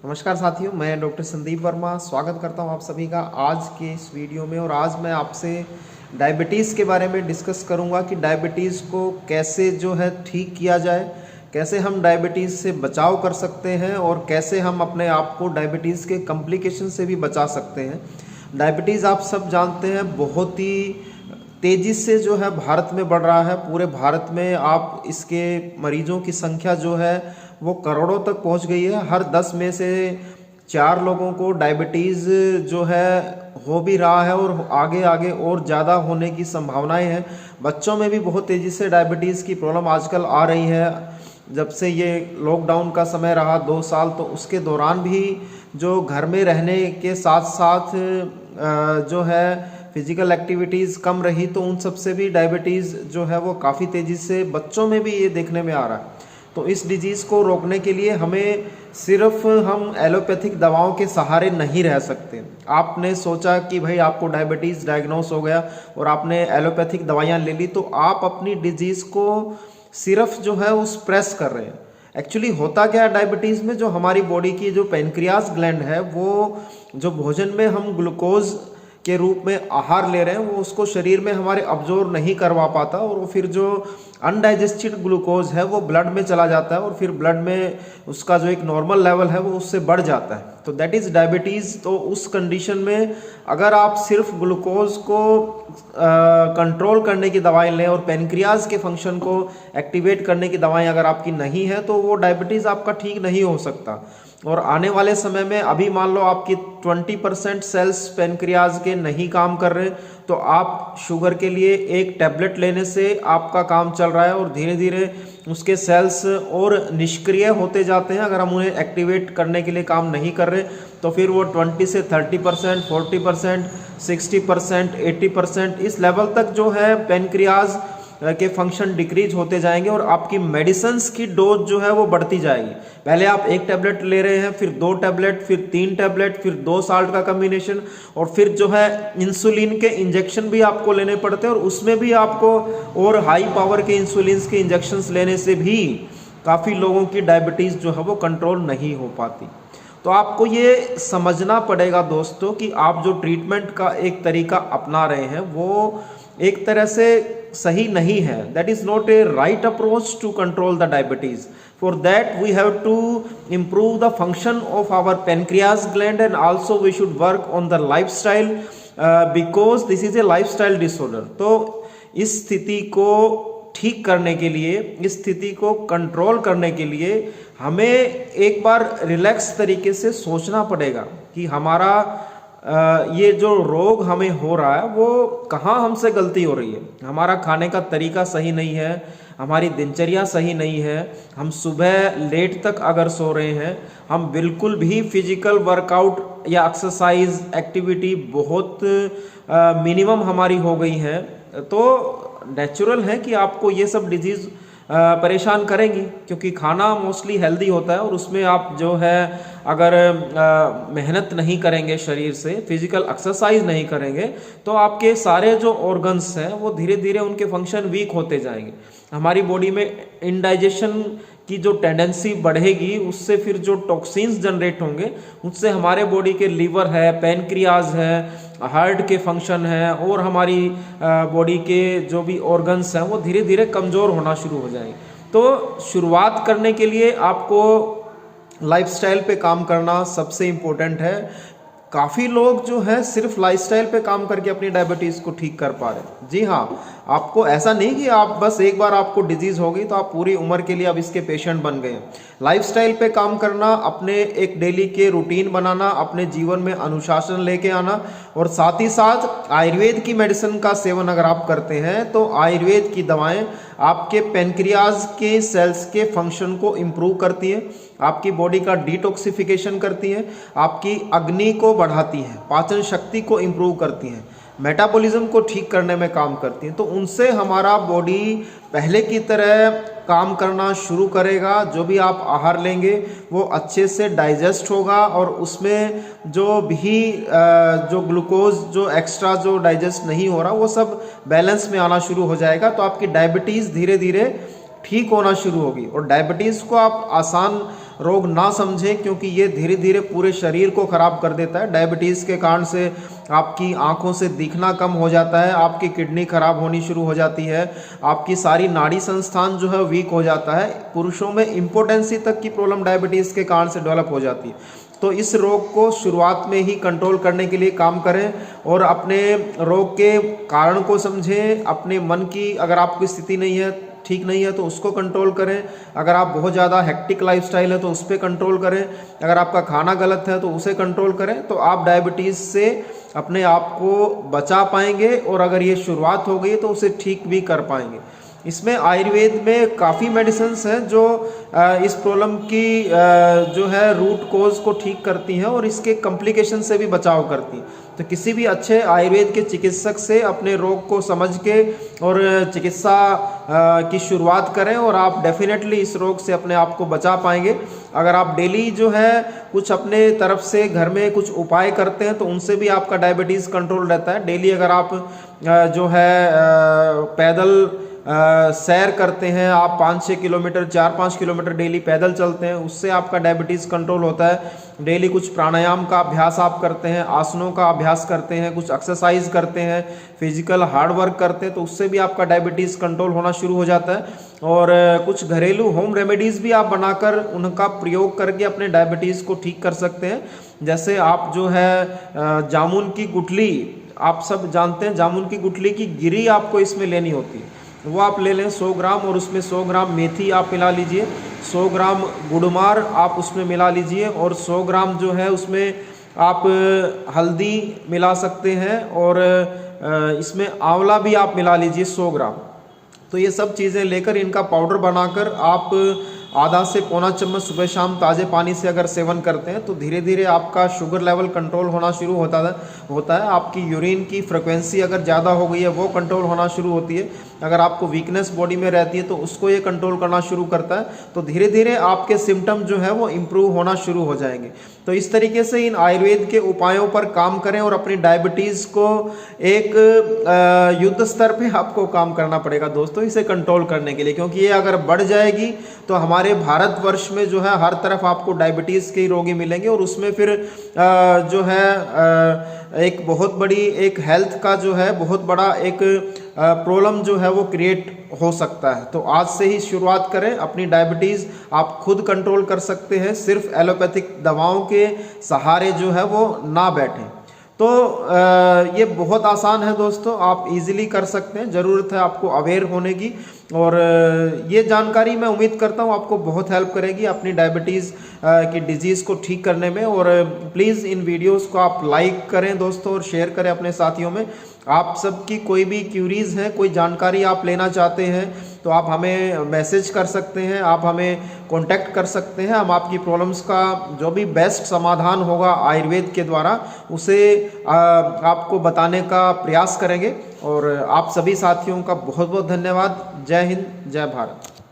नमस्कार साथियों, मैं डॉक्टर संदीप वर्मा स्वागत करता हूं आप सभी का आज के इस वीडियो में। और आज मैं आपसे डायबिटीज़ के बारे में डिस्कस करूंगा कि डायबिटीज़ को कैसे जो है ठीक किया जाए, कैसे हम डायबिटीज़ से बचाव कर सकते हैं और कैसे हम अपने आप को डायबिटीज़ के कॉम्प्लिकेशन से भी बचा सकते हैं। डायबिटीज़ आप सब जानते हैं बहुत ही तेज़ी से जो है भारत में बढ़ रहा है। पूरे भारत में आप इसके मरीजों की संख्या जो है वो करोड़ों तक पहुंच गई है। हर 10 में से 4 लोगों को डायबिटीज़ जो है हो भी रहा है और आगे आगे और ज़्यादा होने की संभावनाएं हैं। बच्चों में भी बहुत तेज़ी से डायबिटीज़ की प्रॉब्लम आजकल आ रही है। जब से ये लॉकडाउन का समय रहा 2 साल, तो उसके दौरान भी जो घर में रहने के साथ साथ जो है फिजिकल एक्टिविटीज़ कम रही, तो उन सब से भी डायबिटीज़ जो है वो काफ़ी तेज़ी से बच्चों में भी ये देखने में आ रहा है। तो इस डिजीज़ को रोकने के लिए हमें सिर्फ हम एलोपैथिक दवाओं के सहारे नहीं रह सकते। आपने सोचा कि भाई आपको डायबिटीज़ डायग्नोस हो गया और आपने एलोपैथिक दवाइयाँ ले ली, तो आप अपनी डिजीज़ को सिर्फ जो है उस प्रेस कर रहे हैं। एक्चुअली होता क्या है डायबिटीज़ में, जो हमारी बॉडी की जो पेनक्रियास ग्लैंड है, वो जो भोजन में हम ग्लूकोज के रूप में आहार ले रहे हैं वो उसको शरीर में हमारे अब्जॉर्ब नहीं करवा पाता, और वो फिर जो अनडाइजेस्टेड ग्लूकोज है वो ब्लड में चला जाता है और फिर ब्लड में उसका जो एक नॉर्मल लेवल है वो उससे बढ़ जाता है। तो दैट इज़ डायबिटीज़। तो उस कंडीशन में अगर आप सिर्फ ग्लूकोज को कंट्रोल करने की दवाई लें और पेनक्रियाज के फंक्शन को एक्टिवेट करने की दवाएं अगर आपकी नहीं है, तो वो डायबिटीज़ आपका ठीक नहीं हो सकता। और आने वाले समय में अभी मान लो आपकी 20% सेल्स पेनक्रियाज के नहीं काम कर रहे, तो आप शुगर के लिए एक टैबलेट लेने से आपका काम चल रहा है और धीरे धीरे उसके सेल्स और निष्क्रिय होते जाते हैं। अगर हम उन्हें एक्टिवेट करने के लिए काम नहीं कर रहे, तो फिर वो 20 से 30%, 40%, 60%, 80% इस लेवल तक जो है पेनक्रियाज के फंक्शन डिक्रीज होते जाएंगे और आपकी मेडिसिन्स की डोज जो है वो बढ़ती जाएगी। पहले आप 1 टैबलेट ले रहे हैं, फिर 2 टैबलेट, फिर 3 टैबलेट, फिर 2 साल्ट का कॉम्बिनेशन, और फिर जो है इंसुलिन के इंजेक्शन भी आपको लेने पड़ते हैं। और उसमें भी आपको और हाई पावर के इंसुलिन के इंजेक्शंस लेने से भी काफ़ी लोगों की डायबिटीज़ जो है वो कंट्रोल नहीं हो पाती। तो आपको ये समझना पड़ेगा दोस्तों कि आप जो ट्रीटमेंट का एक तरीका अपना रहे हैं वो एक तरह से सही नहीं है। That is not a right approach to control the diabetes. For that we have to improve the function of our pancreas gland, and also we should work on the lifestyle because this is a lifestyle disorder। तो इस स्थिति को ठीक करने के लिए, इस स्थिति को कंट्रोल करने के लिए हमें एक बार रिलैक्स तरीके से सोचना पड़ेगा कि हमारा ये जो रोग हमें हो रहा है वो कहाँ हमसे गलती हो रही है। हमारा खाने का तरीका सही नहीं है, हमारी दिनचर्या सही नहीं है, हम सुबह लेट तक अगर सो रहे हैं, हम बिल्कुल भी फिजिकल वर्कआउट या एक्सरसाइज एक्टिविटी बहुत मिनिमम हमारी हो गई है, तो नेचुरल है कि आपको ये सब डिजीज़ परेशान करेंगी, क्योंकि खाना मोस्टली हेल्दी होता है और उसमें आप जो है अगर मेहनत नहीं करेंगे, शरीर से फिजिकल एक्सरसाइज नहीं करेंगे, तो आपके सारे जो ऑर्गन्स हैं वो धीरे धीरे उनके फंक्शन वीक होते जाएंगे। हमारी बॉडी में इनडाइजेशन की जो टेंडेंसी बढ़ेगी, उससे फिर जो टॉक्सिन्स जनरेट होंगे उससे हमारे बॉडी के लीवर है, पैनक्रियाज है, हार्ट के फंक्शन है और हमारी बॉडी के जो भी ऑर्गन्स हैं वो धीरे धीरे कमज़ोर होना शुरू हो जाएंगे। तो शुरुआत करने के लिए आपको लाइफस्टाइल पे काम करना सबसे इम्पोर्टेंट है। काफ़ी लोग जो है सिर्फ लाइफस्टाइल पे काम करके अपनी डायबिटीज़ को ठीक कर पा रहे हैं। जी हाँ, आपको ऐसा नहीं कि आप बस एक बार आपको डिजीज़ हो गई तो आप पूरी उम्र के लिए अब इसके पेशेंट बन गए। लाइफस्टाइल पे काम करना, अपने एक डेली के रूटीन बनाना, अपने जीवन में अनुशासन लेके आना, और साथ ही साथ आयुर्वेद की मेडिसिन का सेवन अगर आप करते हैं तो आयुर्वेद की दवाएं आपके पेनक्रियाज के सेल्स के फंक्शन को इम्प्रूव करती हैं, आपकी बॉडी का डिटॉक्सिफिकेशन करती हैं, आपकी अग्नि को बढ़ाती हैं, पाचन शक्ति को इम्प्रूव करती हैं, मेटाबॉलिज्म को ठीक करने में काम करती हैं। तो उनसे हमारा बॉडी पहले की तरह काम करना शुरू करेगा। जो भी आप आहार लेंगे वो अच्छे से डाइजेस्ट होगा और उसमें जो भी जो ग्लूकोज जो एक्स्ट्रा जो डाइजेस्ट नहीं हो रहा वो सब बैलेंस में आना शुरू हो जाएगा। तो आपकी डायबिटीज़ धीरे धीरे ठीक होना शुरू होगी। और डायबिटीज़ को आप आसान रोग ना समझें, क्योंकि ये धीरे धीरे पूरे शरीर को ख़राब कर देता है। डायबिटीज़ के कारण से आपकी आंखों से दिखना कम हो जाता है, आपकी किडनी खराब होनी शुरू हो जाती है, आपकी सारी नाड़ी संस्थान जो है वीक हो जाता है। पुरुषों में इम्पोर्टेंसी तक की प्रॉब्लम डायबिटीज़ के कारण से डेवलप हो जाती है। तो इस रोग को शुरुआत में ही कंट्रोल करने के लिए काम करें और अपने रोग के कारण को समझें। अपने मन की, अगर आपकी स्थिति नहीं है, ठीक नहीं है, तो उसको कंट्रोल करें। अगर आप बहुत ज़्यादा हेक्टिक लाइफस्टाइल है तो उस पर कंट्रोल करें। अगर आपका खाना गलत है तो उसे कंट्रोल करें, तो आप डायबिटीज़ से अपने आप को बचा पाएंगे और अगर ये शुरुआत हो गई तो उसे ठीक भी कर पाएंगे। इसमें आयुर्वेद में काफ़ी मेडिसिन्स हैं जो इस प्रॉब्लम की जो है रूट कोज को ठीक करती हैं और इसके कॉम्प्लिकेशन से भी बचाव करती हैं। तो किसी भी अच्छे आयुर्वेद के चिकित्सक से अपने रोग को समझ के और चिकित्सा की शुरुआत करें और आप डेफिनेटली इस रोग से अपने आप को बचा पाएंगे। अगर आप डेली जो है कुछ अपने तरफ से घर में कुछ उपाय करते हैं तो उनसे भी आपका डायबिटीज़ कंट्रोल रहता है। डेली अगर आप जो है पैदल सैर करते हैं, आप 5-6 किलोमीटर 4-5 किलोमीटर डेली पैदल चलते हैं, उससे आपका डायबिटीज़ कंट्रोल होता है। डेली कुछ प्राणायाम का अभ्यास आप करते हैं, आसनों का अभ्यास करते हैं, कुछ एक्सरसाइज करते हैं, फिजिकल हार्ड वर्क करते हैं, तो उससे भी आपका डायबिटीज़ कंट्रोल होना शुरू हो जाता है। और कुछ घरेलू होम रेमेडीज़ भी आप बनाकर उनका प्रयोग करके अपने डायबिटीज़ को ठीक कर सकते हैं। जैसे आप जो है जामुन की गुठली, आप सब जानते हैं जामुन की गुठली की गिरी आपको इसमें लेनी होती है, वो आप ले लें 100 ग्राम और उसमें 100 ग्राम मेथी आप मिला लीजिए, 100 ग्राम गुड़मार आप उसमें मिला लीजिए और 100 ग्राम जो है उसमें आप हल्दी मिला सकते हैं और इसमें आंवला भी आप मिला लीजिए 100 ग्राम। तो ये सब चीज़ें लेकर इनका पाउडर बनाकर आप आधा से पौना चम्मच सुबह शाम ताज़े पानी से अगर सेवन करते हैं तो धीरे धीरे आपका शुगर लेवल कंट्रोल होना शुरू होता है। आपकी यूरिन की फ्रिक्वेंसी अगर ज़्यादा हो गई है वो कंट्रोल होना शुरू होती है। अगर आपको वीकनेस बॉडी में रहती है तो उसको ये कंट्रोल करना शुरू करता है। तो धीरे धीरे आपके सिम्टम जो है वो इम्प्रूव होना शुरू हो जाएंगे। तो इस तरीके से इन आयुर्वेद के उपायों पर काम करें और अपनी डायबिटीज़ को एक युद्ध स्तर पे आपको काम करना पड़ेगा दोस्तों, इसे कंट्रोल करने के लिए, क्योंकि ये अगर बढ़ जाएगी तो हमारे भारतवर्ष में जो है हर तरफ आपको डायबिटीज़ के रोगी मिलेंगे और उसमें फिर जो है एक बहुत बड़ी एक हेल्थ का जो है बहुत बड़ा एक प्रॉब्लम जो है वो क्रिएट हो सकता है। तो आज से ही शुरुआत करें। अपनी डायबिटीज़ आप खुद कंट्रोल कर सकते हैं, सिर्फ एलोपैथिक दवाओं के सहारे जो है वो ना बैठें। तो ये बहुत आसान है दोस्तों, आप इजीली कर सकते हैं। ज़रूरत है आपको अवेयर होने की और ये जानकारी मैं उम्मीद करता हूँ आपको बहुत हेल्प करेगी अपनी डायबिटीज़ की डिजीज़ को ठीक करने में। और प्लीज़ इन वीडियोस को आप लाइक करें दोस्तों और शेयर करें अपने साथियों में। आप सबकी कोई भी क्यूरीज़ है, कोई जानकारी आप लेना चाहते हैं तो आप हमें मैसेज कर सकते हैं, आप हमें कांटेक्ट कर सकते हैं। हम आपकी प्रॉब्लम्स का जो भी बेस्ट समाधान होगा आयुर्वेद के द्वारा उसे आपको बताने का प्रयास करेंगे। और आप सभी साथियों का बहुत बहुत धन्यवाद। जय हिंद, जय भारत।